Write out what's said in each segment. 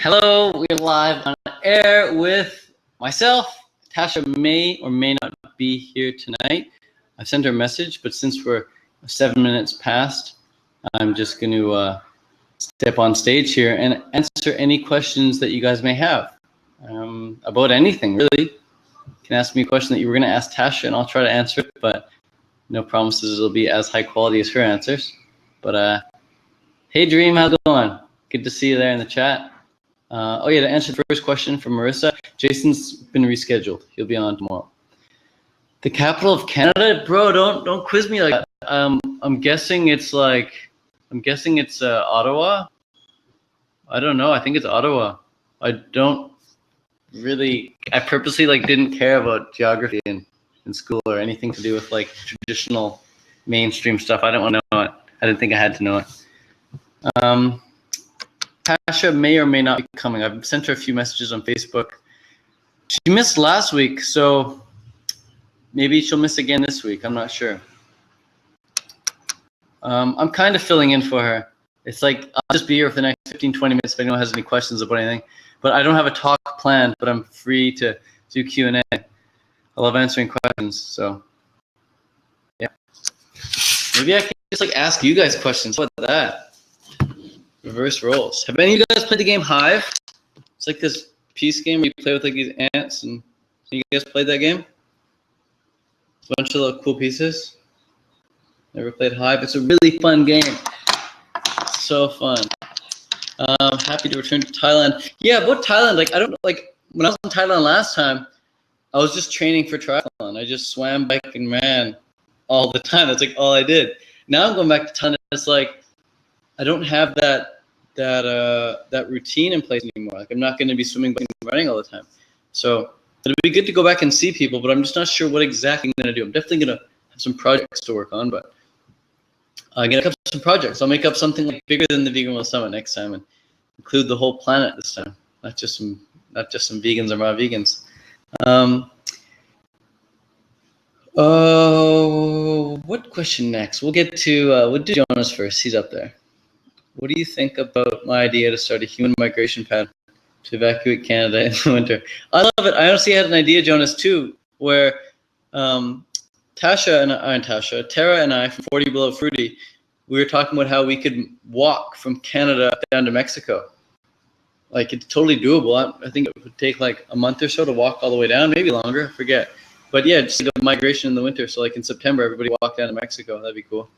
Hello, we're live on air with myself. Tasha may or may not be here tonight. I sent her a message, but since we're 7 minutes past, I'm just going to step on stage here and answer any questions that you guys may have about anything, really. You can ask me a question that you were going to ask Tasha, and I'll try to answer it, but no promises it'll be as high quality as her answers. But hey, Dream, how's it going? Good to see you there in the chat. Oh yeah, to answer the first question from Marissa, Jason's been rescheduled. He'll be on tomorrow. The capital of Canada, bro. Don't quiz me like that. I'm guessing it's Ottawa. I don't know. I think it's Ottawa. I purposely didn't care about geography in school or anything to do with traditional mainstream stuff. I didn't want to know it. I didn't think I had to know it. Tasha may or may not be coming. I've sent her a few messages on Facebook. She missed last week, so maybe she'll miss again this week. I'm not sure. I'm kind of filling in for her. It's I'll just be here for the next 15, 20 minutes if anyone has any questions about anything. But I don't have a talk planned, but I'm free to do Q&A. I love answering questions, so yeah. Maybe I can just ask you guys questions. What about that? Reverse roles. Have any of you guys played the game Hive? It's this piece game where you play with these ants, and you guys played that game? It's a bunch of little cool pieces. Never played Hive. It's a really fun game. So fun. Happy to return to Thailand. Yeah, about Thailand, I don't when I was in Thailand last time, I was just training for triathlon. I just swam, bike, and ran all the time. That's all I did. Now I'm going back to Thailand. It's I don't have that routine in place anymore. I'm not going to be swimming, biking, and running all the time. So it'll be good to go back and see people, but I'm just not sure what exactly I'm going to do. I'm definitely going to have some projects to work on, but I'm going to make up some projects. I'll make up something bigger than the Vegan World Summit next time and include the whole planet this time, not just some vegans or raw vegans. What question next? We'll do Jonas first. He's up there. What do you think about my idea to start a human migration path to evacuate Canada in the winter? I love it. I honestly had an idea, Jonas, too, where Tara and I from 40 Below Fruity, we were talking about how we could walk from Canada down to Mexico. It's totally doable. I think it would take a month or so to walk all the way down, maybe longer, I forget. But yeah, just a migration in the winter. So in September, everybody walk down to Mexico. That'd be cool.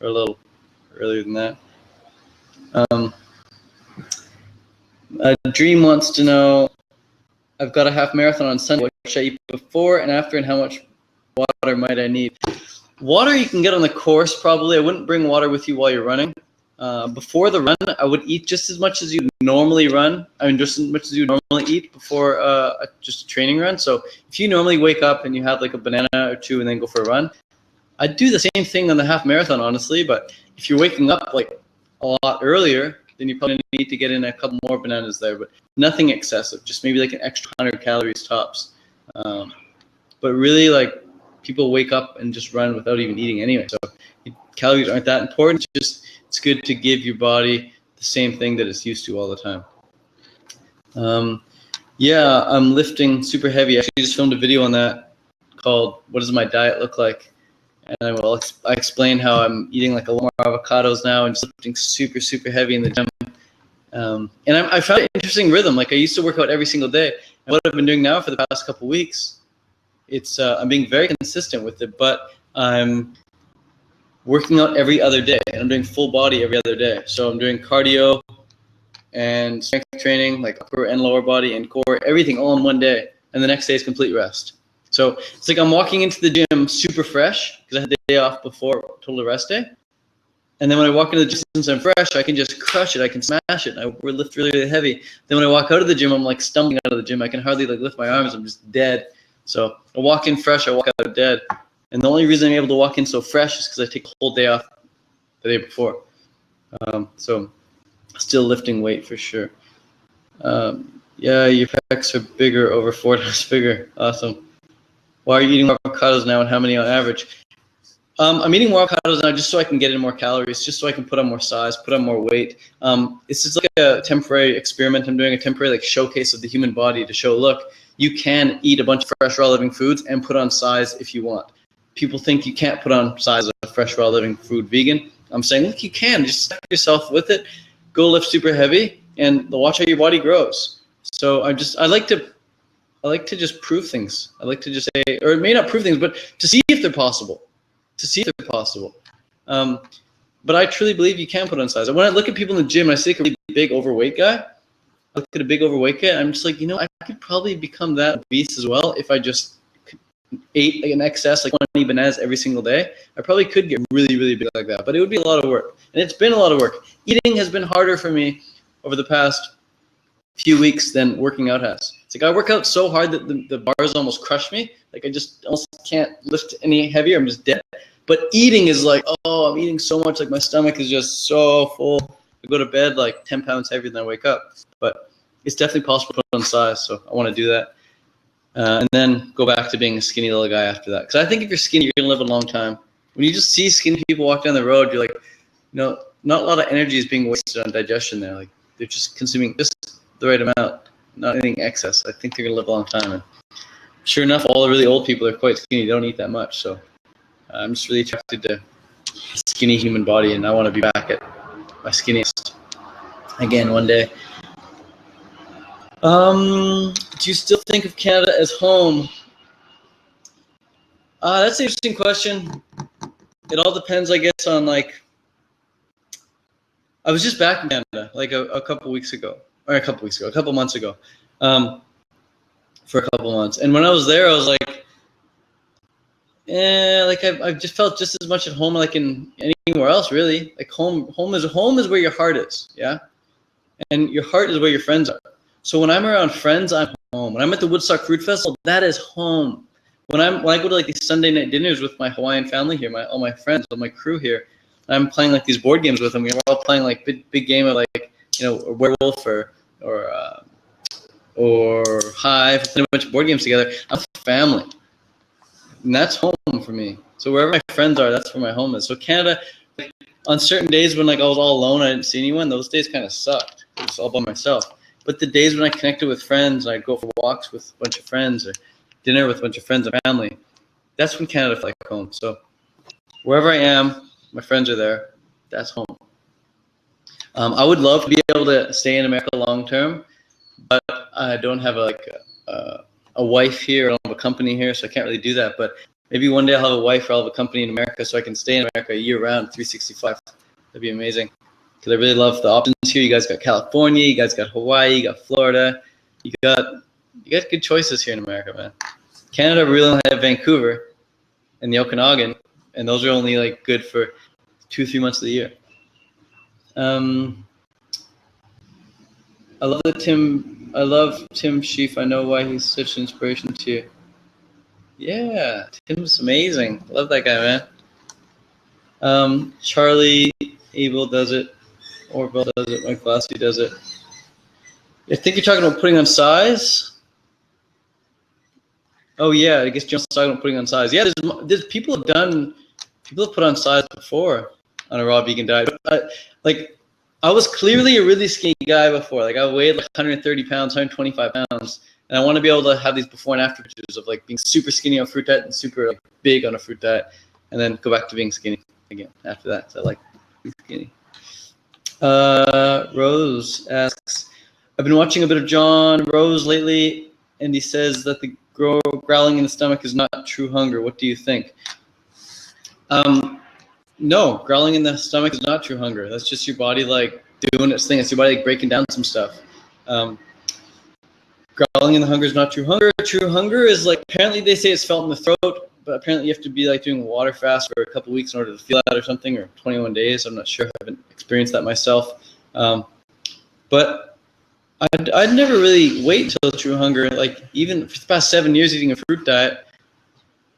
Or a little earlier than that. Dream wants to know, I've got a half marathon on Sunday. What should I eat before and after, and how much water might I need? Water you can get on the course probably. I wouldn't bring water with you while you're running. Before the run, I would eat just as much as you normally run. Just as much as you normally eat before just a training run. So if you normally wake up and you have a banana or two and then go for a run, I'd do the same thing on the half marathon, honestly. But if you're waking up a lot earlier, then you probably need to get in a couple more bananas there, but nothing excessive, just maybe an extra 100 calories tops. But really, people wake up and just run without even eating anyway, so calories aren't that important. It's good to give your body the same thing that it's used to all the time. Yeah, I'm lifting super heavy. I actually just filmed a video on that called "What Does My Diet Look Like?" And I explain how I'm eating a lot more avocados now and just lifting super, super heavy in the gym. And I found an interesting rhythm. I used to work out every single day. And what I've been doing now for the past couple weeks, I'm being very consistent with it, but I'm working out every other day. And I'm doing full body every other day. So I'm doing cardio and strength training, upper and lower body and core, everything all in one day. And the next day is complete rest. So it's I'm walking into the gym super fresh because I had the day off before total rest day. And then when I walk into the gym since I'm fresh, I can just crush it. I can smash it. I lift really, really heavy. Then when I walk out of the gym, I'm stumbling out of the gym. I can hardly lift my arms. I'm just dead. So I walk in fresh. I walk out dead. And the only reason I'm able to walk in so fresh is because I take the whole day off the day before. So still lifting weight for sure. Yeah, your pecs are bigger, over 4 times bigger. Awesome. Why are you eating more avocados now, and how many on average? I'm eating more avocados now just so I can get in more calories, just so I can put on more size, put on more weight. It's just like a temporary experiment. I'm doing a temporary like showcase of the human body to show, look, you can eat a bunch of fresh, raw living foods and put on size if you want. People think you can't put on size of fresh, raw living food vegan. I'm saying, look, you can. Just stack yourself with it. Go lift super heavy and watch how your body grows. So I like to just prove things. I like to just say, or it may not prove things, but to see if they're possible. But I truly believe you can put on size. When I look at people in the gym, I see like a really big overweight guy. I look at a big overweight guy, I'm just like, I could probably become that obese as well if I just ate like an excess, like 20 bananas every single day. I probably could get really, really big like that, but it would be a lot of work. And it's been a lot of work. Eating has been harder for me over the past few weeks than working out has. It's like I work out so hard that the bars almost crush me. Like I just almost can't lift any heavier. I'm just dead. But eating is like, I'm eating so much. Like my stomach is just so full. I go to bed like 10 pounds heavier than I wake up. But it's definitely possible to put on size. So I want to do that. And then go back to being a skinny little guy after that. Because I think if you're skinny, you're going to live a long time. When you just see skinny people walk down the road, you're like, not a lot of energy is being wasted on digestion there. Like they're just consuming just the right amount, not anything excess. I think they're going to live a long time. And sure enough, all the really old people are quite skinny. They don't eat that much. So I'm just really attracted to a skinny human body, and I want to be back at my skinniest again one day. Do you still think of Canada as home? That's an interesting question. It all depends, I guess, on like. I was just back in Canada like a couple months ago, for a couple months, and when I was there, I was like, like I've just felt just as much at home like in anywhere else, really. Like home is where your heart is, yeah, and your heart is where your friends are. So when I'm around friends, I'm home. When I'm at the Woodstock Fruit Festival, that is home. When I go to like these Sunday night dinners with my Hawaiian family here, all my friends, all my crew here, I'm playing like these board games with them. We're all playing like big game of like a werewolf or Hive, playing a bunch of board games together. I'm family, and that's home for me. So wherever my friends are, that's where my home is. So Canada, like, on certain days when like I was all alone, I didn't see anyone. Those days kind of sucked. I was all by myself. But the days when I connected with friends, I'd go for walks with a bunch of friends or dinner with a bunch of friends and family. That's when Canada felt like home. So wherever I am, my friends are there. That's home. I would love to be able to stay in America long term, but I don't have a wife here. I don't have a company here, so I can't really do that. But maybe one day I'll have a wife or I'll have a company in America so I can stay in America year round, 365. That'd be amazing. Because I really love the options here. You guys got California, you guys got Hawaii, you got Florida. You got good choices here in America, man. Canada really only have Vancouver and the Okanagan, and those are only like good for 2-3 months of the year. I love Tim Sheaf. I know why he's such an inspiration to you. Yeah, Tim's amazing. Love that guy, man. Charlie Abel does it. Orville does it. Mike Glassy does it. I think you're talking about putting on size. Oh yeah, I guess John's talking about putting on size. Yeah, there's people have put on size before on a raw vegan diet. I was clearly a really skinny guy before. Like I weighed like 130 pounds, 125 pounds, and I want to be able to have these before and after pictures of like being super skinny on a fruit diet and super like, big on a fruit diet, and then go back to being skinny again after that. So I like being skinny. Rose asks, I've been watching a bit of John Rose lately, and he says that the growling in the stomach is not true hunger. What do you think? No, growling in the stomach is not true hunger. That's just your body like doing its thing. It's your body like breaking down some stuff. Growling in the hunger is not true hunger. True hunger is like, apparently they say it's felt in the throat, but apparently you have to be like doing a water fast for a couple weeks in order to feel that or something, or 21 days. I'm not sure. I haven't experienced that myself. But I'd never really wait till true hunger. Like even for the past 7 years eating a fruit diet,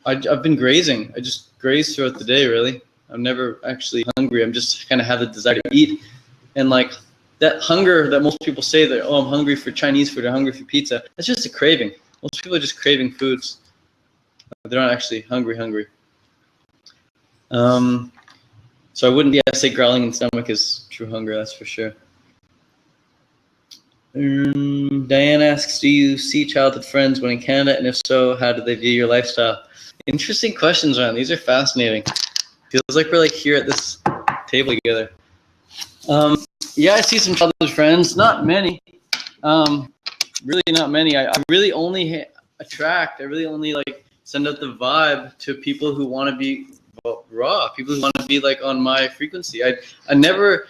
I've been grazing. I just graze throughout the day, really. I'm never actually hungry. I'm just kind of have the desire to eat. And like that hunger that most people say that, I'm hungry for Chinese food or hungry for pizza, that's just a craving. Most people are just craving foods. They're not actually hungry. So I wouldn't say growling in stomach is true hunger, that's for sure. Diane asks, do you see childhood friends when in Canada? And if so, how do they view your lifestyle? Interesting questions, Ryan. These are fascinating. Feels like we're like here at this table together. Yeah, I see some childhood friends. Not many. Really not many. I really only I really only like send out the vibe to people who want to be raw, people who want to be like on my frequency. I never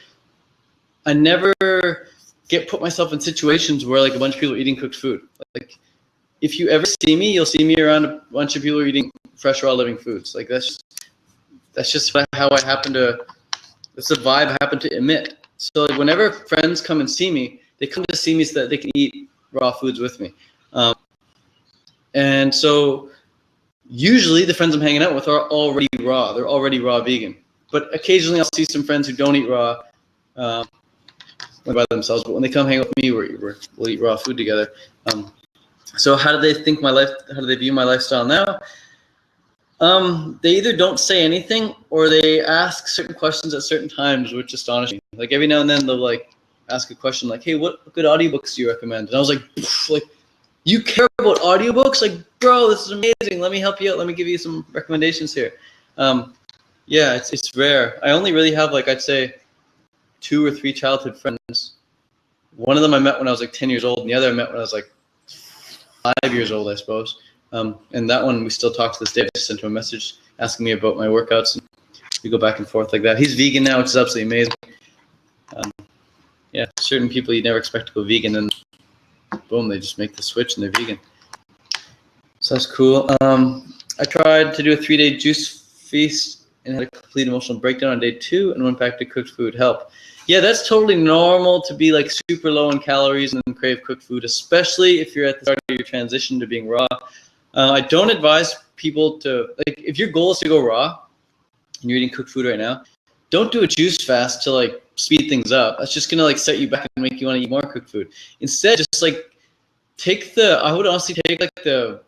put myself in situations where like a bunch of people are eating cooked food. Like if you ever see me, you'll see me around a bunch of people who are eating fresh, raw, living foods. Like that's just how I happen to. That's the vibe I happen to emit. So like, whenever friends come and see me, they come to see me so that they can eat raw foods with me. And so usually the friends I'm hanging out with are already raw. They're already raw vegan. But occasionally I'll see some friends who don't eat raw by themselves. But when they come hang out with me, we'll eat raw food together. So how do they think my life? How do they view my lifestyle now? They either don't say anything or they ask certain questions at certain times, which astonish me. Like every now and then they'll like ask a question like, "Hey, what good audiobooks do you recommend?" And I was like, you care about audiobooks? Like, bro, this is amazing. Let me help you out. Let me give you some recommendations here. Yeah, it's rare. I only really have like, I'd say 2 or 3 childhood friends. One of them I met when I was like 10 years old, and the other I met when I was like 5 years old, I suppose. And that one we still talk to this day. I just sent him a message asking me about my workouts, and we go back and forth like that. He's vegan now, which is absolutely amazing. Yeah, certain people you never expect to go vegan, and boom, they just make the switch and they're vegan. So that's cool. I tried to do a 3-day juice feast and had a complete emotional breakdown on day 2 and went back to cooked food. Help. Yeah, that's totally normal to be like super low in calories and then crave cooked food, especially if you're at the start of your transition to being raw. I don't advise people to, like, if your goal is to go raw and you're eating cooked food right now, don't do a juice fast to like speed things up. That's just gonna like set you back and make you want to eat more cooked food. Instead, just like I would honestly take like the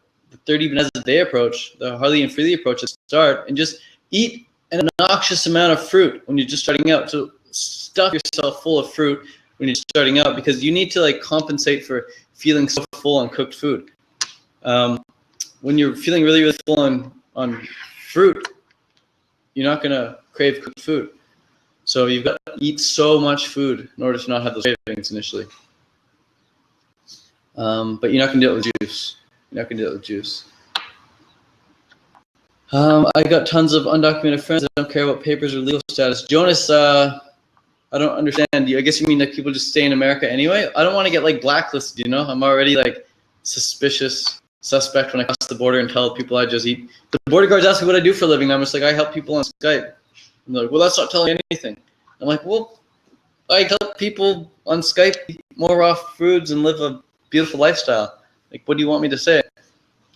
30 minutes a day approach, the Harley and Freely approach at the start, and just eat an obnoxious amount of fruit when you're just starting out. So stuff yourself full of fruit when you're starting out, because you need to like compensate for feeling so full on cooked food. When you're feeling really, really full on fruit, you're not gonna crave cooked food. So you've got to eat so much food in order to not have those cravings initially. But you're not going to do it with juice. You're not going to do it with juice. I got tons of undocumented friends that don't care about papers or legal status. Jonas, I don't understand. I guess you mean that people just stay in America anyway? I don't want to get like blacklisted, you know? I'm already like suspect when I cross the border and tell people I just eat. The border guards ask me what I do for a living. I'm just like, I help people on Skype. And they're like, well, that's not telling me anything. I'm like, well, I help people on Skype eat more raw foods and live a beautiful lifestyle. Like, what do you want me to say?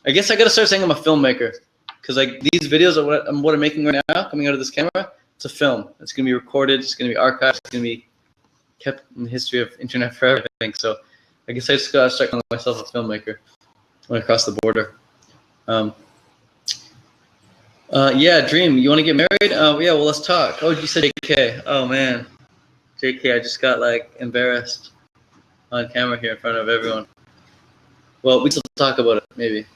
I guess I got to start saying I'm a filmmaker, because like these videos of what I'm making right now, coming out of this camera, it's a film. It's going to be recorded. It's going to be archived. It's going to be kept in the history of internet forever, I think. So I guess I just got to start calling myself a filmmaker when I cross the border. Yeah, Dream, you want to get married? Yeah, well, let's talk. Oh, you said JK. Oh, man. JK, I just got, like, embarrassed on camera here in front of everyone. Well, we still talk about it, maybe.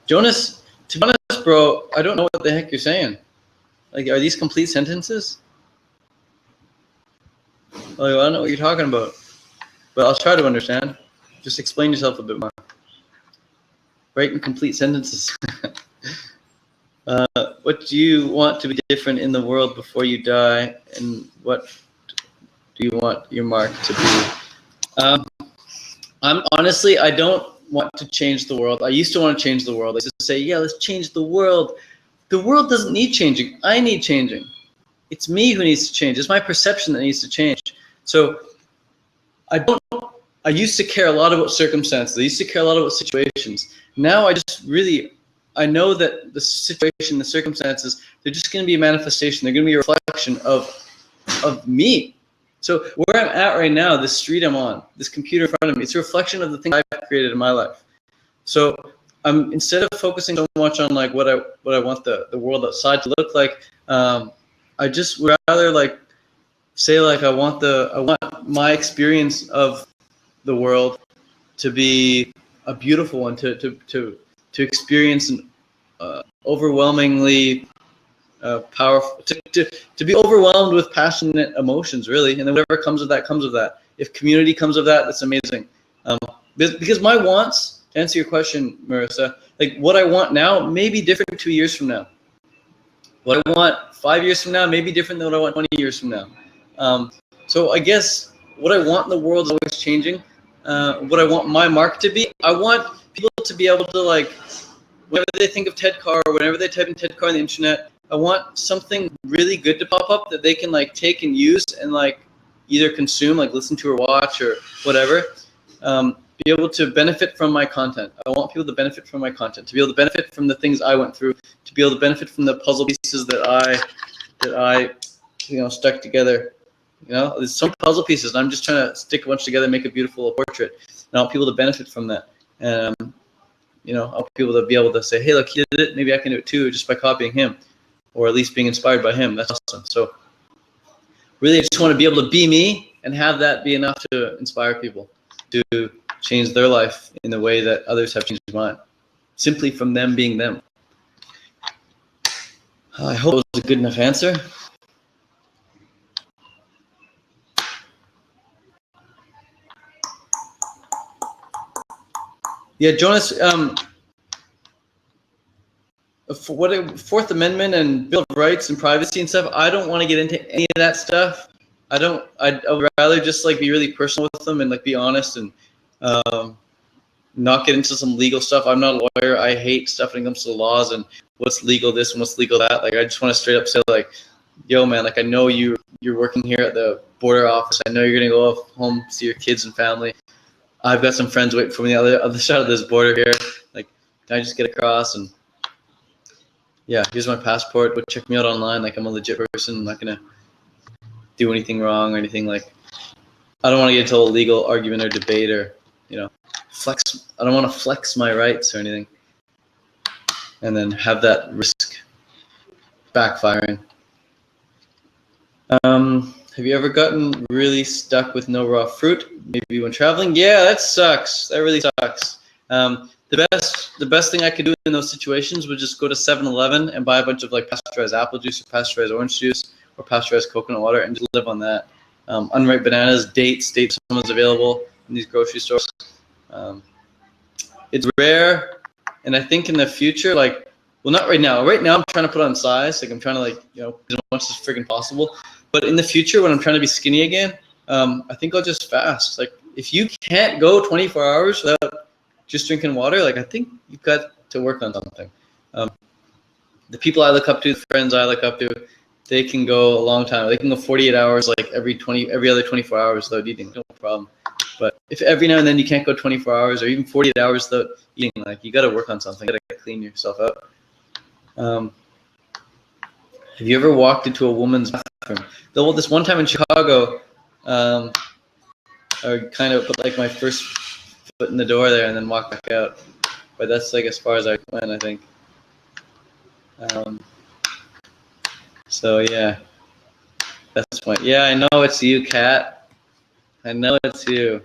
Jonas, to be honest, bro, I don't know what the heck you're saying. Like, are these complete sentences? Like, I don't know what you're talking about, but I'll try to understand. Just explain yourself a bit more. Write in complete sentences. What do you want to be different in the world before you die, and what do you want your mark to be? I don't want to change the world. I used to want to change the world. I used to say, yeah, let's change the world. The world doesn't need changing. I need changing. It's me who needs to change. It's my perception that needs to change. So I used to care a lot about circumstances. I used to care a lot about situations. Now I know that the situation, the circumstances, they're just going to be a manifestation. They're going to be a reflection of me. So where I'm at right now, this street I'm on, this computer in front of me, it's a reflection of the things I've created in my life. So I'm, instead of focusing so much on like what I want the world outside to look like, I just would rather like say like I want my experience of the world to be a beautiful one, to experience an overwhelmingly powerful, to be overwhelmed with passionate emotions, really, and then whatever comes of that comes of that. If community comes of that, that's amazing. Because my wants, to answer your question, Marissa, like what I want now may be different 2 years from now. What I want 5 years from now may be different than what I want 20 years from now. So I guess what I want in the world is always changing. What I want my mark to be, I want people to be able to, like, whenever they think of Ted Carr, or whenever they type in Ted Carr on the internet, I want something really good to pop up that they can like take and use and like either consume, like listen to or watch or whatever. Be able to benefit from my content. I want people to benefit from my content, to be able to benefit from the things I went through, to be able to benefit from the puzzle pieces that I stuck together. There's some puzzle pieces, and I'm just trying to stick a bunch together and make a beautiful portrait. And I want people to benefit from that. And I want people to be able to say, hey, look, he did it. Maybe I can do it too, just by copying him, or at least being inspired by him. That's awesome. So really, I just want to be able to be me and have that be enough to inspire people to change their life in the way that others have changed mine, simply from them being them. I hope it was a good enough answer. Yeah, Jonas, Fourth Amendment and Bill of Rights and privacy and stuff, I don't want to get into any of that stuff. I'd rather just like be really personal with them and like be honest and not get into some legal stuff. I'm not a lawyer. I hate stuff when it comes to the laws and what's legal this and what's legal that. Like, I just want to straight up say like, yo man, like I know you're working here at the border office. I know you're gonna go home to your kids and family. I've got some friends waiting for me on the other side of this border here. Like, can I just get across? And yeah, here's my passport. Go check me out online. Like, I'm a legit person. I'm not gonna do anything wrong or anything. Like, I don't want to get into a legal argument or debate or flex. I don't want to flex my rights or anything, and then have that risk backfiring. Have you ever gotten really stuck with no raw fruit? Maybe when traveling? Yeah, that sucks. That really sucks. The best thing I could do in those situations was just go to 7-Eleven and buy a bunch of like pasteurized apple juice or pasteurized orange juice or pasteurized coconut water and just live on that. Unripe bananas, dates someone's available in these grocery stores. It's rare, and I think in the future, like, well, not right now. Right now, I'm trying to put on size. Like, I'm trying to as much as freaking possible. But in the future, when I'm trying to be skinny again, I think I'll just fast. Like, if you can't go 24 hours without just drinking water, like, I think you've got to work on something. The people I look up to, the friends I look up to, they can go a long time. They can go 48 hours, like every other 24 hours without eating. No problem. But if every now and then you can't go 24 hours or even 48 hours without eating, like, you got to work on something. You got to clean yourself up. Have you ever walked into a woman's bathroom? Well, this one time in Chicago, I kind of put like my first foot in the door there and then walked back out. But that's like as far as I went, I think. So yeah, that's the point. Yeah, I know it's you, Kat. I know it's you.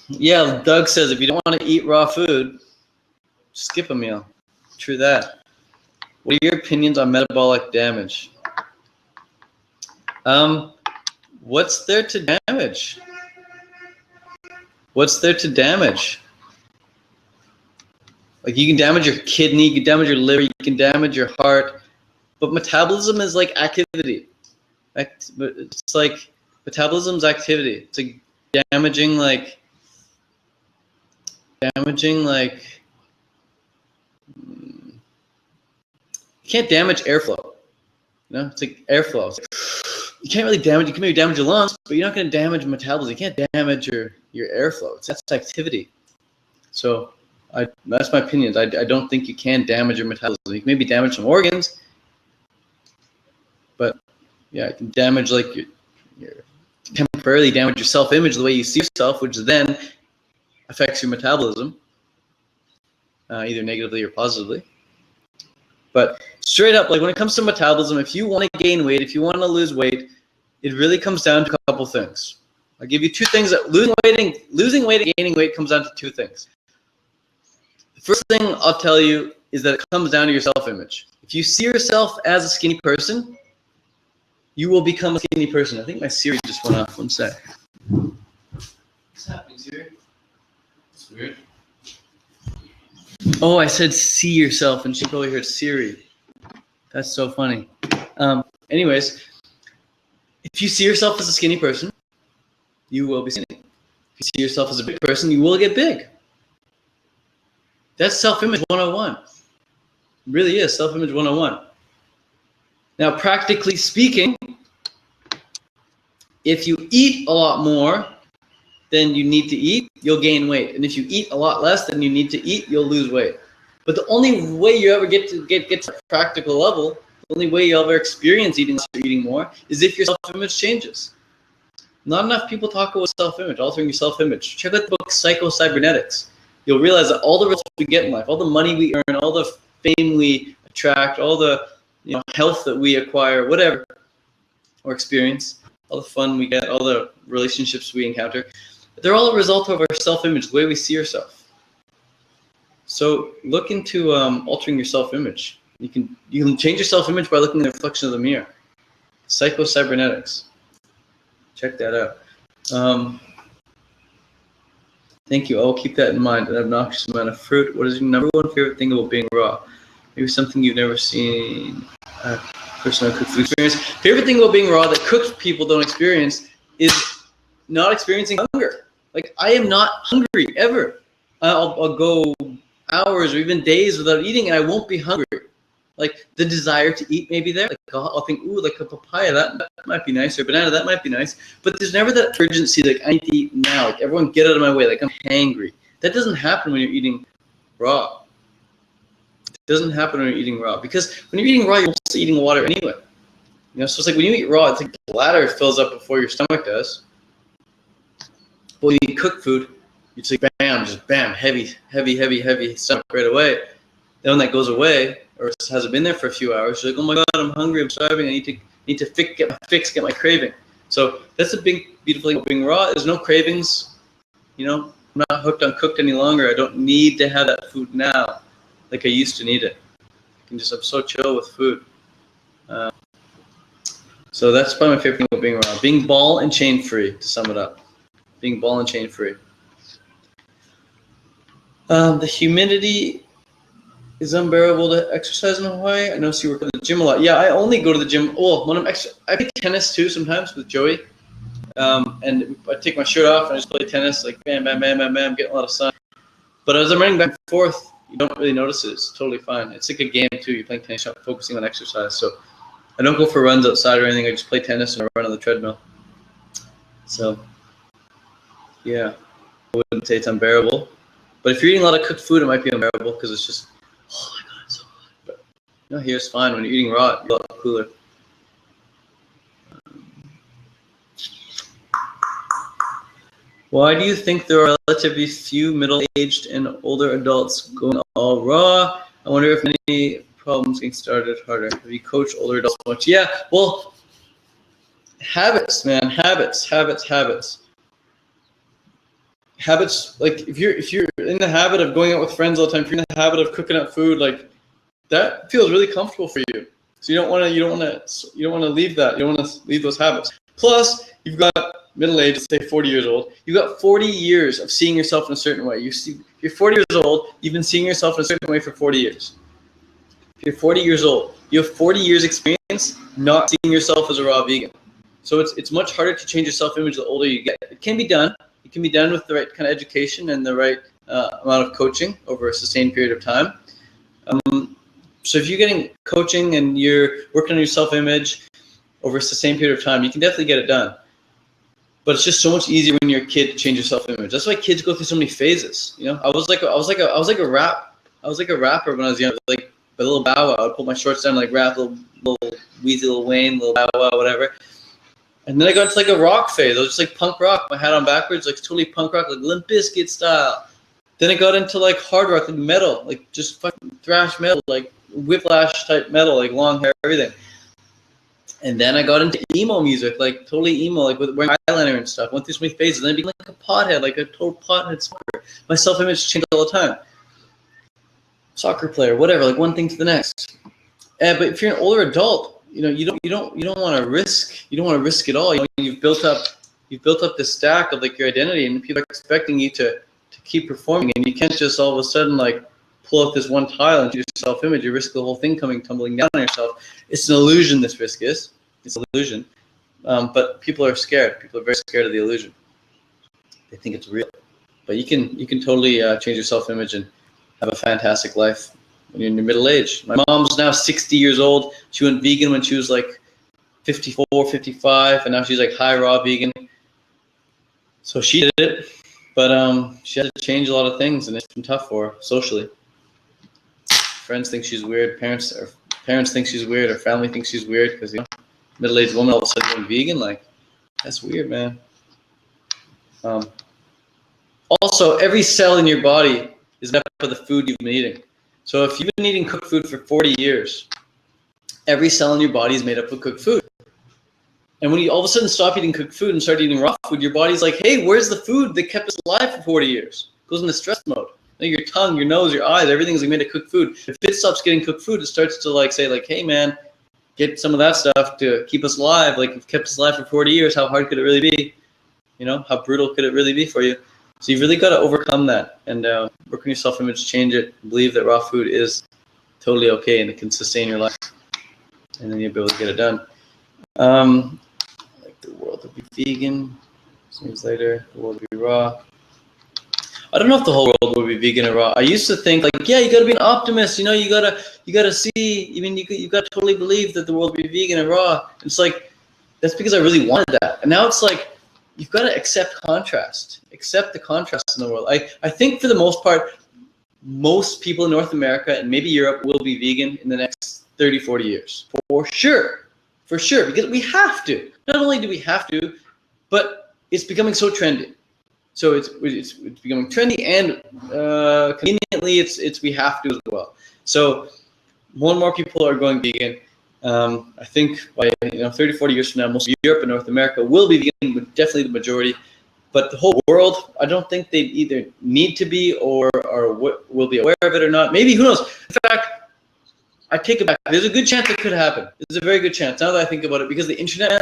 Yeah, Doug says if you don't want to eat raw food, skip a meal. True that. What are your opinions on metabolic damage? What's there to damage? What's there to damage? Like, you can damage your kidney, you can damage your liver, you can damage your heart, but metabolism is like activity. It's like metabolism's activity. It's like damaging you can't damage airflow. It's like airflow. It's like, you can't really damage. You can maybe damage your lungs, but you're not going to damage metabolism. You can't damage your airflow. That's activity. So that's my opinion. I don't think you can damage your metabolism. You can maybe damage some organs. it can damage like your temporarily damage your self-image, the way you see yourself, which then affects your metabolism, either negatively or positively. But straight up, like when it comes to metabolism, if you want to gain weight, if you want to lose weight, it really comes down to a couple things. I'll give you two things. That losing weight and gaining weight comes down to two things. The first thing I'll tell you is that it comes down to your self-image. If you see yourself as a skinny person, you will become a skinny person. I think my Siri just went off. One sec. What's happening, Siri? It's weird. Oh, I said see yourself, and she probably heard Siri. That's so funny. Anyways, if you see yourself as a skinny person, you will be skinny. If you see yourself as a big person, you will get big. That's self-image 101. It really is self-image 101. Now, practically speaking, if you eat a lot more than you need to eat, you'll gain weight. And if you eat a lot less than you need to eat, you'll lose weight. But the only way you ever get to a practical level, the only way you'll ever experience eating less or eating more, is if your self-image changes. Not enough people talk about self-image, altering your self-image. Check out the book Psycho-Cybernetics. You'll realize that all the results we get in life, all the money we earn, all the fame we attract, all the health that we acquire, whatever, or experience, all the fun we get, all the relationships we encounter, they're all a result of our self-image, the way we see ourselves. So look into altering your self-image. You can change your self-image by looking at the reflection of the mirror. Psycho-Cybernetics. Check that out. Thank you. I will keep that in mind. An obnoxious amount of fruit. What is your number one favorite thing about being raw? Maybe something you've never seen. Personal cooked food experience. Favorite thing about being raw that cooked people don't experience is not experiencing hunger. Like, I am not hungry ever. I'll go hours or even days without eating and I won't be hungry. Like, the desire to eat may be there. Like, I'll think, ooh, like a papaya, that might be nice, or a banana, that might be nice. But there's never that urgency, like, I need to eat now. Like, everyone get out of my way. Like, I'm hangry. That doesn't happen when you're eating raw. It doesn't happen when you're eating raw. Because when you're eating raw, you're also eating water anyway. So it's like when you eat raw, it's like the bladder fills up before your stomach does. But when you eat cooked food, it's like bam, just bam, heavy stomach right away. Then when that goes away, or hasn't been there for a few hours, you're like, oh my God, I'm hungry, I'm starving, I need to get my craving. So that's a big, beautiful thing about being raw. There's no cravings. I'm not hooked on cooked any longer. I don't need to have that food now like I used to need it. I'm so chill with food. So that's probably my favorite thing about being raw. Being ball and chain free, to sum it up. Being ball and chain free. The humidity is unbearable to exercise in Hawaii. I notice you work at the gym a lot. Yeah, I only go to the gym. Oh, when I play tennis too sometimes with Joey. And I take my shirt off and I just play tennis, like bam, bam, bam, bam, bam, getting a lot of sun. But as I'm running back and forth, you don't really notice it. It's totally fine. It's like a game too. You're playing tennis, you're focusing on exercise. So I don't go for runs outside or anything. I just play tennis and I run on the treadmill. So yeah, I wouldn't say it's unbearable. But if you're eating a lot of cooked food, it might be unbearable because it's just, oh my God, it's so hot. But here it's fine. When you're eating raw, it's a lot cooler. Why do you think there are relatively few middle-aged and older adults going all raw? I wonder if any problems getting started harder. Have you coached older adults much? Yeah, well, habits, man, habits. Habits, like if you're in the habit of going out with friends all the time, if you're in the habit of cooking up food, like that feels really comfortable for you. So you don't want to leave that. You don't want to leave those habits. Plus, you've got middle age, say 40 years old. You've got 40 years of seeing yourself in a certain way. You're 40 years old. You've been seeing yourself in a certain way for 40 years. If you're 40 years old, you have 40 years experience not seeing yourself as a raw vegan. So it's much harder to change your self-image the older you get. It can be done. It can be done with the right kind of education and the right amount of coaching over a sustained period of time. So if you're getting coaching and you're working on your self-image over a sustained period of time, you can definitely get it done. But it's just so much easier when you're a kid to change your self-image. That's why kids go through so many phases. I was like a rapper when I was young. Like a little Bow Wow. I'd pull my shorts down, like rap, little Weezy, Lil Wayne, Lil Bow Wow, whatever. And then I got into like a rock phase. I was just like punk rock, my hat on backwards, like totally punk rock, like Limp Bizkit style. Then I got into like hard rock, like metal, like just fucking thrash metal, like Whiplash type metal, like long hair, everything. And then I got into emo music, like totally emo, like with wearing eyeliner and stuff. Went through so many phases. Then I became like a pothead, like a total pothead smoker. My self-image changed all the time. Soccer player, whatever, like one thing to the next. But if you're an older adult, you don't want to risk. You don't want to risk it all. You've built up this stack of like your identity, and people are expecting you to keep performing, and you can't just all of a sudden like pull out this one tile into your self-image. You risk the whole thing tumbling down on yourself. It's an illusion. This risk is. It's an illusion. But people are scared. People are very scared of the illusion. They think it's real. But you can totally change your self-image and have a fantastic life when you're in your middle age. My mom's now 60 years old. She went vegan when she was like 54, 55, and now she's like high raw vegan. So she did it, but she had to change a lot of things, and it's been tough for her socially. Friends think she's weird. Parents think she's weird. Her family thinks she's weird because middle-aged woman all of a sudden going vegan. Like, that's weird, man. Also, every cell in your body is made up of the food you've been eating. So if you've been eating cooked food for 40 years, every cell in your body is made up of cooked food. And when you all of a sudden stop eating cooked food and start eating raw food, your body's like, hey, where's the food that kept us alive for 40 years? It goes into stress mode. Your tongue, your nose, your eyes, everything's like made of cooked food. If it stops getting cooked food, it starts to like say like, hey man, get some of that stuff to keep us alive. Like, you've kept us alive for 40 years. How hard could it really be? How brutal could it really be for you? So you've really got to overcome that and work on your self-image, change it, believe that raw food is totally okay and it can sustain your life. And then you'll be able to get it done. Like the world will be vegan. Some years later, the world will be raw. I don't know if the whole world will be vegan or raw. I used to think like, yeah, you got to be an optimist. You gotta see. You got to totally believe that the world will be vegan and raw. It's like, that's because I really wanted that. And now it's like, you've got to accept contrast. Accept the contrast in the world. I think for the most part, most people in North America and maybe Europe will be vegan in the next 30, 40 years. For sure. For sure. Because we have to. Not only do we have to, but it's becoming so trendy. So it's becoming trendy, and conveniently we have to as well. So more and more people are going vegan. I think by 30, 40 years from now, most of Europe and North America will be vegan, but definitely the majority. But the whole world, I don't think they either need to be or will be aware of it or not. Maybe, who knows? In fact, I take it back. There's a good chance it could happen. There's a very good chance, now that I think about it, because the internet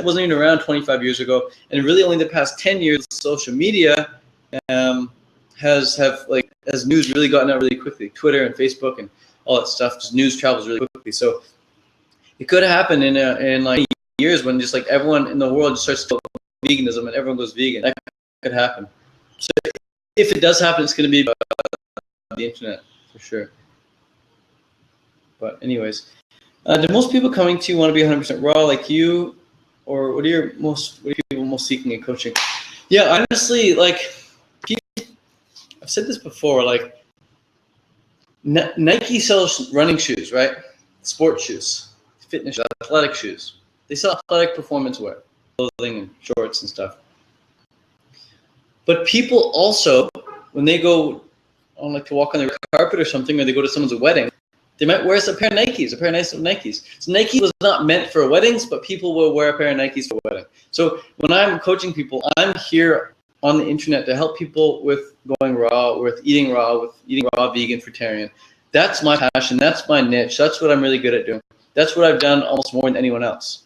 wasn't even around 25 years ago, and really only the past 10 years, social media has news really gotten out really quickly. Twitter and Facebook and all that stuff, just news travels really quickly. So it could happen in like years when just like everyone in the world just starts to veganism and everyone goes vegan. That could happen. So if it does happen, it's going to be the internet for sure. But anyways, do most people coming to you want to be 100% raw like you, or what are people most seeking in coaching? Yeah, honestly, like, I've said this before, like, Nike sells running shoes, right? Sports shoes, fitness shoes, athletic shoes. They sell athletic performance wear, clothing and shorts and stuff. But people also, when they go on like to walk on the carpet or something, or they go to someone's wedding, they might wear a pair of Nikes, a pair of nice Nikes. So Nike was not meant for weddings, but people will wear a pair of Nikes for a wedding. So when I'm coaching people, I'm here on the internet to help people with going raw, with eating raw, vegan, fruitarian. That's my passion. That's my niche. That's what I'm really good at doing. That's what I've done almost more than anyone else.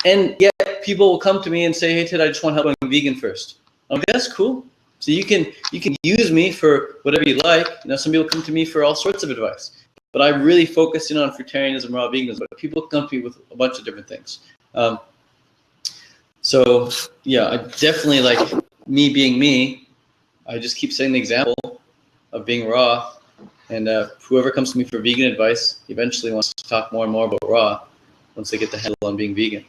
And yet people will come to me and say, hey, Ted, I just want help going vegan first. I'm like, that's cool. So you can use me for whatever you like. Some people come to me for all sorts of advice. But I really focus in on fruitarianism, raw veganism. But people come to me with a bunch of different things. So yeah, I definitely, like, me being me, I just keep setting the example of being raw. And whoever comes to me for vegan advice eventually wants to talk more and more about raw once they get the handle on being vegan.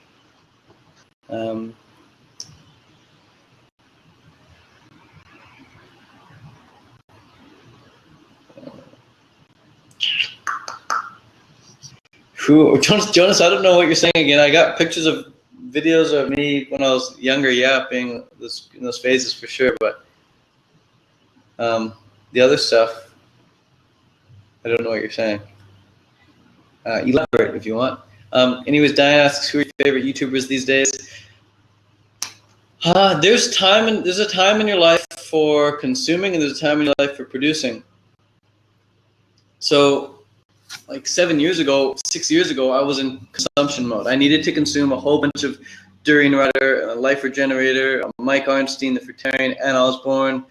Who? Jonas, I don't know what you're saying again. I got pictures of videos of me when I was younger, being in those phases for sure. But the other stuff, I don't know what you're saying. Elaborate if you want. Anyways, Diane asks, who are your favorite YouTubers these days? There's a time in your life for consuming, and there's a time in your life for producing. So, like 6 years ago, I was in consumption mode. I needed to consume a whole bunch of Durian Rudder, Life Regenerator, Mike Arnstein, the Fruitarian, Ann Osborne,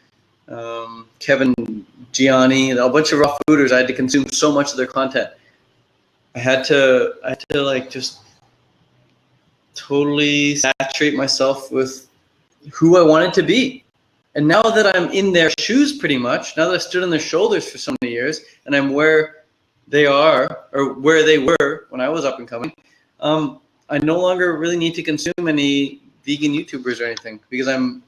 Kevin Gianni, a bunch of raw fooders. I had to consume so much of their content. I had to like just totally saturate myself with who I wanted to be. And now that I'm in their shoes pretty much, now that I stood on their shoulders for so many years, and I'm where they are, or where they were when I was up and coming, I no longer really need to consume any vegan YouTubers or anything, because I'm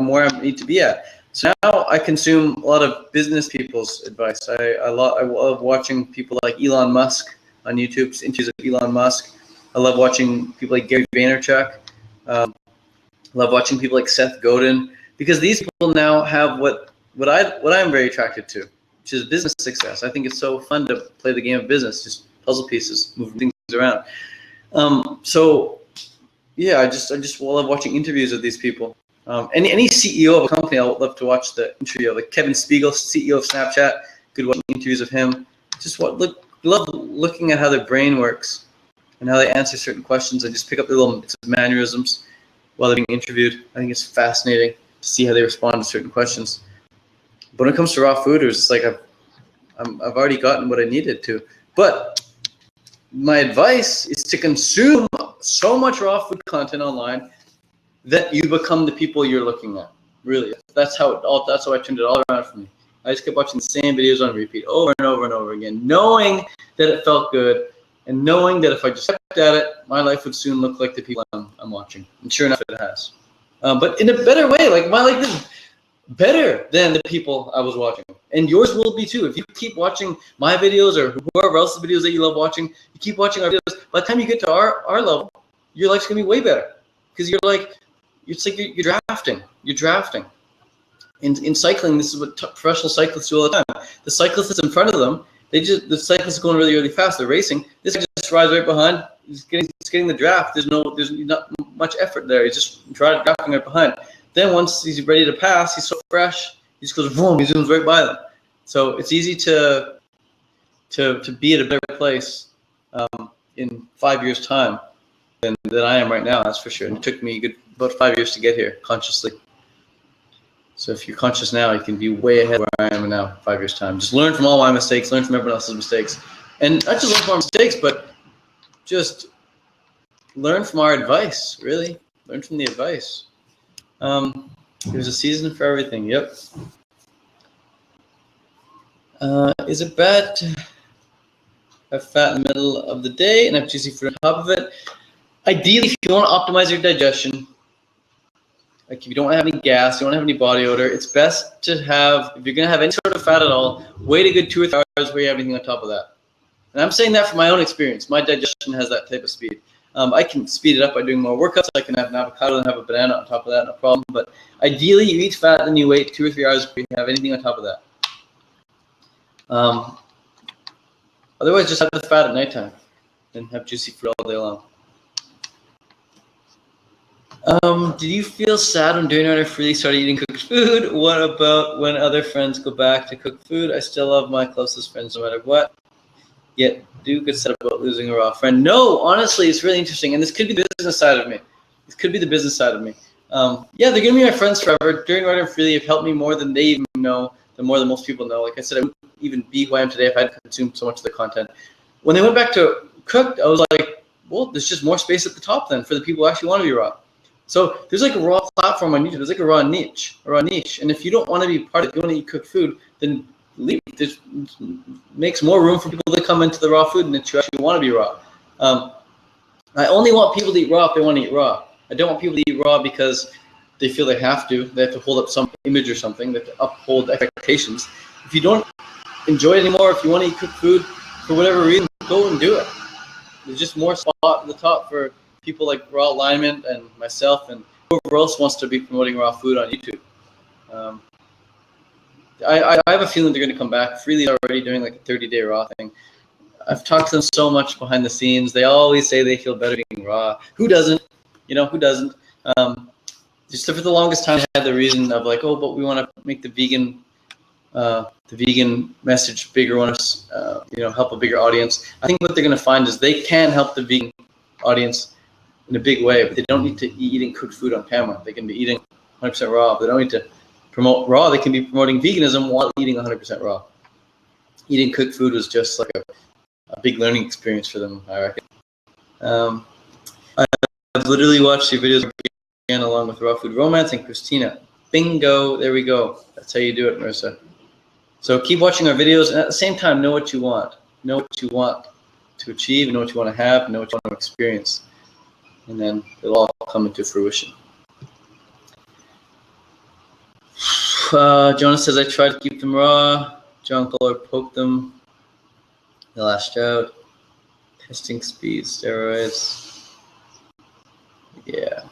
where I need to be at. So now I consume a lot of business people's advice. I love watching people like Elon Musk on YouTube, interviews of Elon Musk. I love watching people like Gary Vaynerchuk. I love watching people like Seth Godin, because these people now have what I'm very attracted to, which is business success. I think it's so fun to play the game of business, just puzzle pieces, moving things around. So yeah, I just love watching interviews of these people. Any CEO of a company, I would love to watch the interview of, like Kevin Spiegel, CEO of Snapchat. Good watching interviews of him. Just love looking at how their brain works and how they answer certain questions, and just pick up their little mannerisms while they're being interviewed. I think it's fascinating to see how they respond to certain questions. But when it comes to raw fooders, it's like I've already gotten what I needed to. But my advice is to consume so much raw food content online that you become the people you're looking at. Really, that's how I turned it all around for me. I just kept watching the same videos on repeat over and over and over again, knowing that it felt good, and knowing that if I just kept at it, my life would soon look like the people I'm watching. And sure enough, it has. But in a better way. Like my life is better than the people I was watching, and yours will be too. If you keep watching my videos or whoever else's videos that you love watching, you keep watching our videos. By the time you get to our level, your life's gonna be way better, because you're like. It's like you're drafting. You're drafting. In cycling, this is what professional cyclists do all the time. The cyclist that's in front of them, the cyclist is going really, really fast. They're racing. This guy just rides right behind. He's getting the draft. There's not much effort there. He's just drafting right behind. Then once he's ready to pass, he's so fresh. He just goes boom. He zooms right by them. So it's easy to be at a better place in 5 years' time than I am right now. That's for sure. And it took me about 5 years to get here consciously. So if you're conscious now, you can be way ahead of where I am now, 5 years' time. Just learn from all my mistakes, learn from everyone else's mistakes. And not just learn from our mistakes, but just learn from our advice, really. Learn from the advice. There's a season for everything, yep. Is it bad to have fat in the middle of the day and have juicy fruit on top of it? Ideally, if you want to optimize your digestion, like if you don't want to have any gas, you don't have any body odor, it's best to have, if you're going to have any sort of fat at all, wait a good 2 or 3 hours where you have everything on top of that. And I'm saying that from my own experience. My digestion has that type of speed. I can speed it up by doing more workouts. I can have an avocado and have a banana on top of that, no problem. But ideally, you eat fat and you wait 2 or 3 hours before you have anything on top of that. Otherwise, just have the fat at nighttime and have juicy fruit all day long. Did you feel sad when Durian Rudder freely started eating cooked food? What about when other friends go back to cooked food? I still love my closest friends no matter what. Yet do get sad about losing a raw friend. No, honestly, it's really interesting. And this could be the business side of me. This could be the business side of me. Yeah, they're going to be my friends forever. Durian Rudder and Freely have helped me more than they even know, more than most people know. Like I said, I wouldn't even be who I am today if I hadn't consumed so much of their content. When they went back to cooked, I was like, well, there's just more space at the top then for the people who actually want to be raw. So there's like a raw platform on YouTube. There's like a raw niche. And if you don't want to be part of it, you want to eat cooked food, then leave. This makes more room for people to come into the raw food niche who actually want to be raw. I only want people to eat raw if they want to eat raw. I don't want people to eat raw because they feel they have to. They have to hold up some image or something. They have to uphold expectations. If you don't enjoy it anymore, if you want to eat cooked food for whatever reason, go and do it. There's just more spot at the top for people like Raw Alignment and myself and whoever else wants to be promoting raw food on YouTube. I have a feeling they're going to come back. Freely already doing like a 30-day raw thing. I've talked to them so much behind the scenes. They always say they feel better being raw. Who doesn't? You know, who doesn't? Just for the longest time, I had the reason of like, oh, but we want to make the vegan message bigger, want to help a bigger audience. I think what they're going to find is they can help the vegan audience in a big way, but they don't need to be eating cooked food on camera. They can be eating 100% raw. They don't need to promote raw. They can be promoting veganism while eating 100% raw. Eating cooked food was just like a big learning experience for them, I reckon. I've literally watched your videos again along with Raw Food Romance and Christina. Bingo, there we go. That's how you do it, Marissa. So keep watching our videos, and at the same time, know what you want. Know what you want to achieve, know what you want to have, know what you want to experience. And then it'll all come into fruition. Jonas says, I tried to keep them raw. John Collar poked them. They lashed out. Testing speed, steroids. Yeah.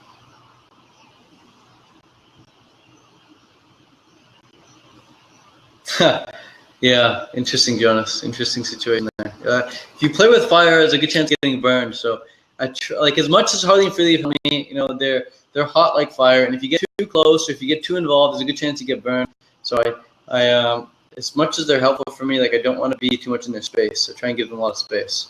Yeah, interesting, Jonas. Interesting situation there. If you play with fire, there's a good chance of getting burned. So, like as much as Harley and Freely for me, you know, they're hot like fire, and if you get too close or if you get too involved, there's a good chance you get burned. So I as much as they're helpful for me, like I don't want to be too much in their space. So try and give them a lot of space.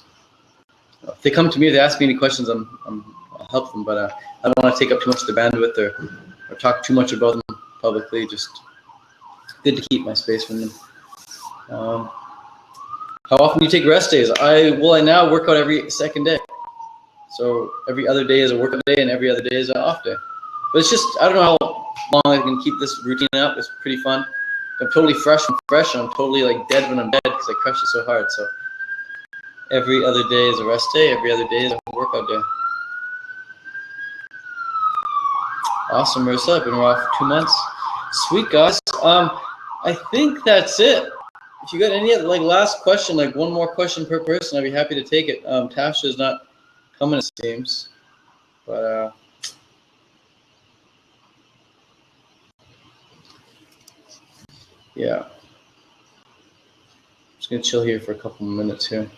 If they come to me, if they ask me any questions, I'll help them, but I don't want to take up too much of their bandwidth or talk too much about them publicly. Just good to keep my space from them. How often do you take rest days? I now work out every second day. So every other day is a workout day and every other day is an off day. But it's just, I don't know how long I can keep this routine up. It's pretty fun. I'm totally fresh, and I'm totally like dead when I'm dead because I crushed it so hard. So every other day is a rest day. Every other day is a workout day. Awesome, Marissa. I've been raw for 2 months. Sweet, guys. I think that's it. If you got any like last question, like one more question per person, I'd be happy to take it. Tasha is not coming, it seems, but yeah. Just gonna chill here for a couple of minutes here.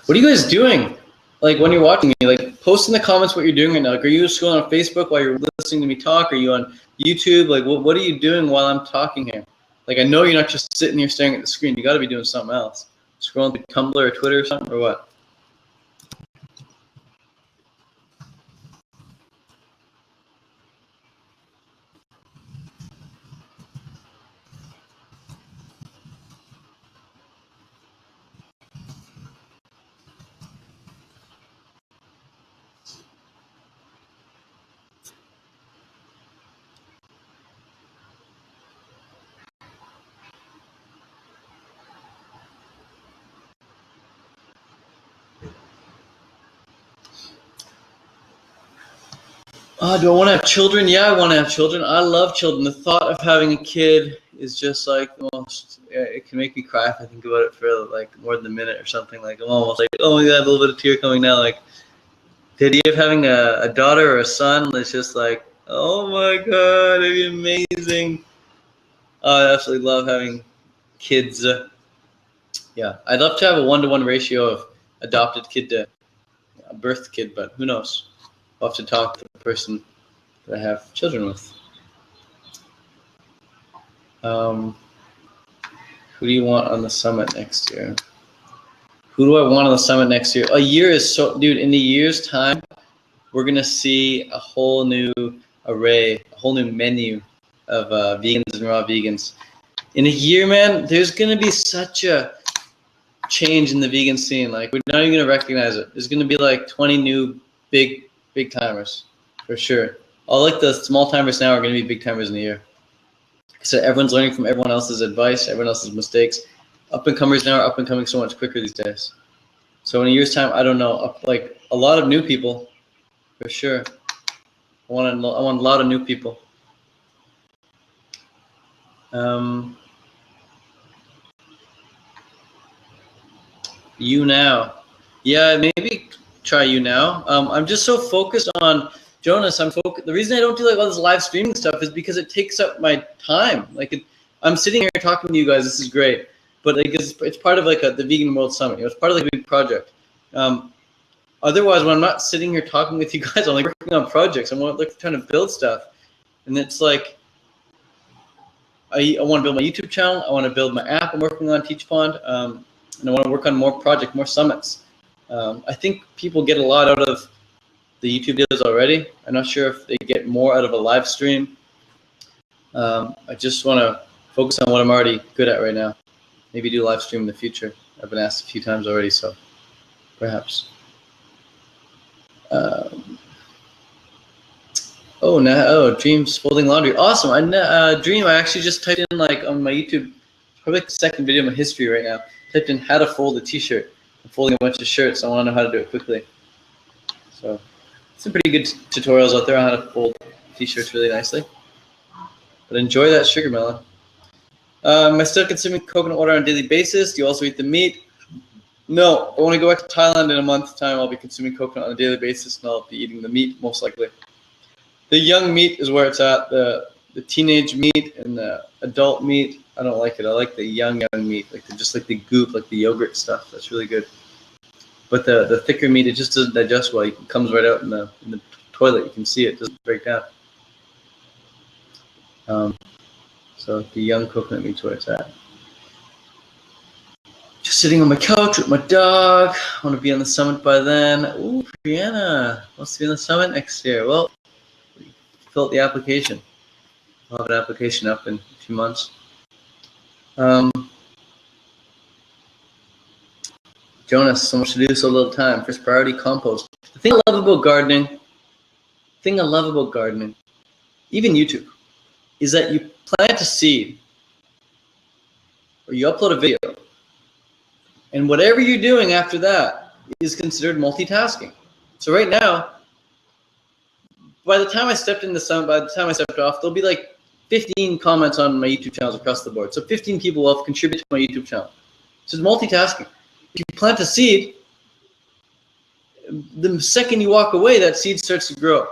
What are you guys doing? Like when you're watching me, like post in the comments what you're doing right now. Like, are you scrolling on Facebook while you're listening to me talk? Are you on YouTube? Like, what are you doing while I'm talking here? Like, I know you're not just sitting here staring at the screen. You got to be doing something else. Scrolling through Tumblr or Twitter or something, or what? Do I want to have children? Yeah, I want to have children. I love children. The thought of having a kid is just like the most, it can make me cry if I think about it for like more than a minute or something. Like I'm almost like, oh my God, a little bit of tear coming now. Like the idea of having a daughter or a son is just like, oh my God, it'd be amazing. I absolutely love having kids. Yeah, I'd love to have a 1-to-1 ratio of adopted kid to a birthed kid, but who knows? I'll have to talk to the person that I have children with. Who do you want on the summit next year? Who do I want on the summit next year? A year is so, dude, in a year's time, we're going to see a whole new array, a whole new menu of vegans and raw vegans. In a year, man, there's going to be such a change in the vegan scene. Like, we're not even going to recognize it. There's going to be like 20 new big timers, for sure. All like the small timers now are going to be big timers in a year. So everyone's learning from everyone else's advice, everyone else's mistakes. Up and comers now are up and coming so much quicker these days. So in a year's time, I don't know, like a lot of new people, for sure. I want a lot of new people. YouNow. Yeah, maybe try YouNow. I'm just so focused on Jonas. The reason I don't do like all this live streaming stuff is because it takes up my time. I'm sitting here talking to you guys. This is great, but like it's part of like the Vegan World Summit. It's part of like a big project. Otherwise, when I'm not sitting here talking with you guys, I'm like working on projects. I'm like trying to build stuff, and it's like I want to build my YouTube channel. I want to build my app. I'm working on Teach Pond, and I want to work on more projects, more summits. I think people get a lot out of the YouTube videos already. I'm not sure if they get more out of a live stream. I just want to focus on what I'm already good at right now. Maybe do a live stream in the future. I've been asked a few times already, so perhaps. Dream's folding laundry. Awesome. Dream, I actually just typed in like on my YouTube, probably like the second video in my history right now, typed in how to fold a t-shirt. I'm folding a bunch of shirts. I want to know how to do it quickly. So some pretty good tutorials out there on how to fold t-shirts really nicely. But enjoy that sugar melon. Am I still consuming coconut water on a daily basis? Do you also eat the meat? No, but when I go back to Thailand in a month's time, I'll be consuming coconut on a daily basis, and I'll be eating the meat most likely. The young meat is where it's at. The teenage meat and the adult meat, I don't like it. I like the young meat, just like the goop, like the yogurt stuff. That's really good. But the thicker meat, it just doesn't digest well. It comes right out in the toilet. You can see it doesn't break down. So the young coconut meat's where it's at. Just sitting on my couch with my dog. I want to be on the summit by then. Ooh, Brianna wants to be on the summit next year. Well, fill out the application. I'll have an application up in a few months. Jonas, so much to do, so little time. First priority, compost. The thing I love about gardening, even YouTube, is that you plant a seed or you upload a video, and whatever you're doing after that is considered multitasking. So right now, by the time I stepped in the sun, by the time I stepped off, there'll be like 15 comments on my YouTube channels across the board. So 15 people will have contributed to my YouTube channel. So it's multitasking. If you plant a seed, the second you walk away, that seed starts to grow.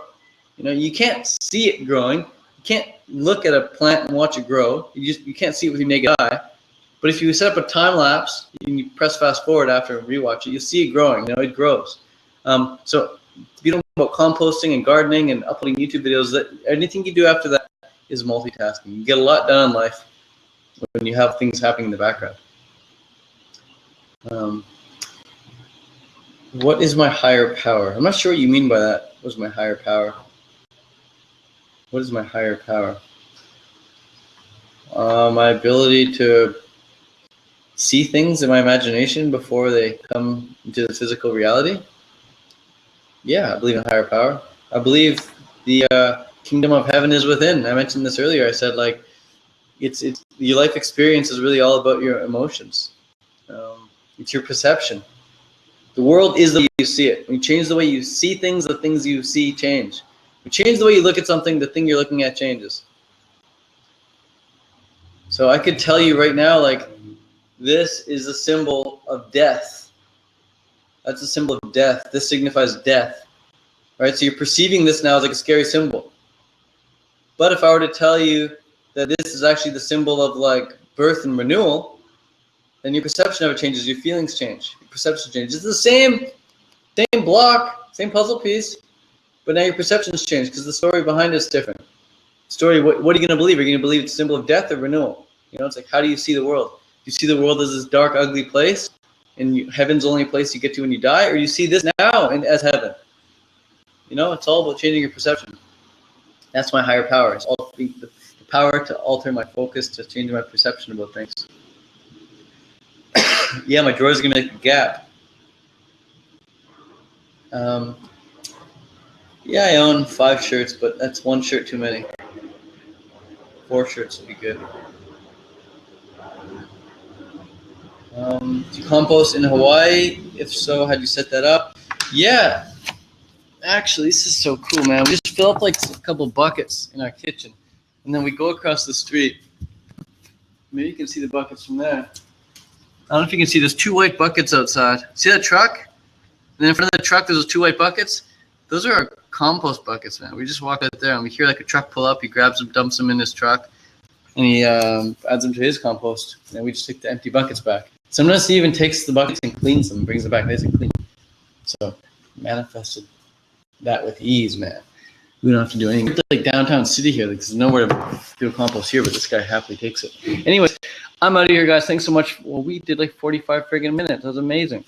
You can't see it growing. You can't look at a plant and watch it grow. You can't see it with your naked eye. But if you set up a time lapse and you press fast forward after and rewatch it, you'll see it growing. It grows. So if you don't know about composting and gardening and uploading YouTube videos, anything you do after that is multitasking. You get a lot done in life when you have things happening in the background. What is my higher power? I'm not sure what you mean by that. What is my higher power? What is my higher power? My ability to see things in my imagination before they come into the physical reality. Yeah, I believe in higher power. I believe the kingdom of heaven is within. I mentioned this earlier. I said it's your life experience is really all about your emotions. It's your perception. The world is the way you see it. When you change the way you see things, the things you see change. When you change the way you look at something, the thing you're looking at changes. So I could tell you right now, this is a symbol of death. That's a symbol of death. This signifies death. Right? So you're perceiving this now as like a scary symbol. But if I were to tell you that this is actually the symbol of birth and renewal, then your perception of it changes, your feelings change, your perception changes. It's the same block, same puzzle piece, but now your perceptions change because the story behind it is different. Story, what are you going to believe? Are you going to believe it's a symbol of death or renewal? It's like, how do you see the world? Do you see the world as this dark, ugly place, and heaven's the only place you get to when you die, or you see this now as heaven? It's all about changing your perception. That's my higher power. It's all the power to alter my focus, to change my perception about things. Yeah, my drawers are going to make a gap. Yeah, I own 5 shirts, but that's 1 shirt too many. 4 shirts would be good. Do you compost in Hawaii? If so, how'd you set that up? Yeah. Actually, this is so cool, man. We just fill up a couple buckets in our kitchen, and then we go across the street. Maybe you can see the buckets from there. I don't know if you can see, there's 2 white buckets outside. See that truck? And then in front of the truck, there's those 2 white buckets. Those are our compost buckets, man. We just walk out there and we hear like a truck pull up. He grabs them, dumps them in his truck, and he adds them to his compost. And we just take the empty buckets back. Sometimes he even takes the buckets and cleans them and brings them back nice and clean. So manifested that with ease, man. We don't have to do anything. It's like downtown city here. Like, there's nowhere to do a compost here, but this guy happily takes it. Anyways, I'm out of here, guys. Thanks so much. Well, we did like 45 friggin' minutes. That was amazing.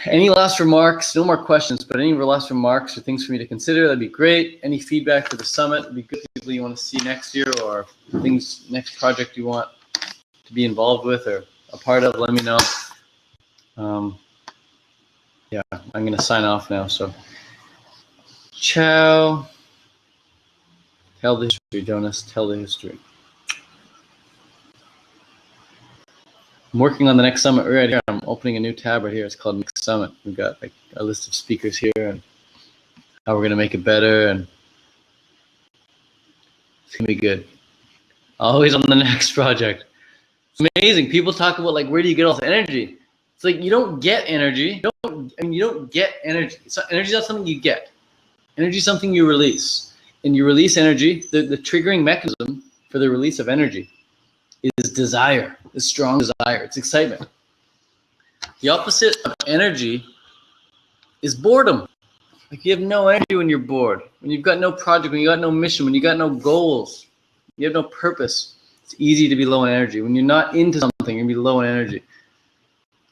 Any last remarks? No more questions, but any last remarks or things for me to consider, that'd be great. Any feedback for the summit would be good. People you want to see next year, or things, next project you want to be involved with or a part of, let me know. Yeah, I'm going to sign off now. So, ciao. Tell the history, Jonas. Tell the history. I'm working on the next summit right here. I'm opening a new tab right here. It's called Next Summit. We've got like a list of speakers here and how we're going to make it better. And it's going to be good. Always on the next project. It's amazing. People talk about like, where do you get all this energy? It's like, you don't get energy. You don't get energy. Energy is not something you get. Energy is something you release. And you release energy. The triggering mechanism for the release of energy is desire, is strong desire. It's excitement. The opposite of energy is boredom. Like, you have no energy when you're bored. When you've got no project, when you got no mission, when you got no goals, you have no purpose. It's easy to be low in energy. When you're not into something, you're going to be low in energy.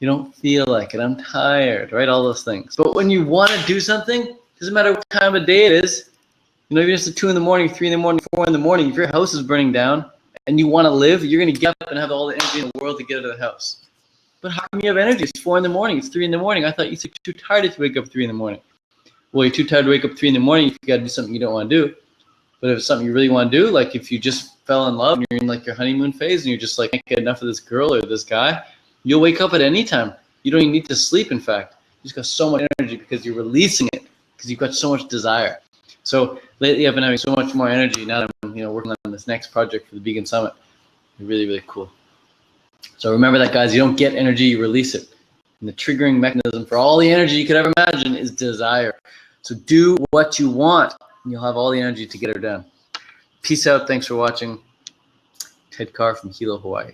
You don't feel like it. I'm tired, right? All those things. But when you want to do something, doesn't matter what time of day it is, even if it's 2 in the morning, 3 in the morning, 4 in the morning, if your house is burning down and you want to live, you're going to get up and have all the energy in the world to get out of the house. But how come you have energy? It's 4 in the morning. It's 3 in the morning. I thought you're too tired to wake up 3 in the morning. Well, you're too tired to wake up 3 in the morning if you got to do something you don't want to do. But if it's something you really want to do, like if you just fell in love and you're in like your honeymoon phase and you're just like, I can't get enough of this girl or this guy, you'll wake up at any time. You don't even need to sleep, in fact. You just got so much energy because you're releasing it, because you've got so much desire. So lately I've been having so much more energy now that I'm working on this next project for the Vegan Summit. Really, really cool. So remember that, guys. You don't get energy, you release it. And the triggering mechanism for all the energy you could ever imagine is desire. So do what you want, and you'll have all the energy to get her done. Peace out. Thanks for watching. Ted Carr from Hilo, Hawaii.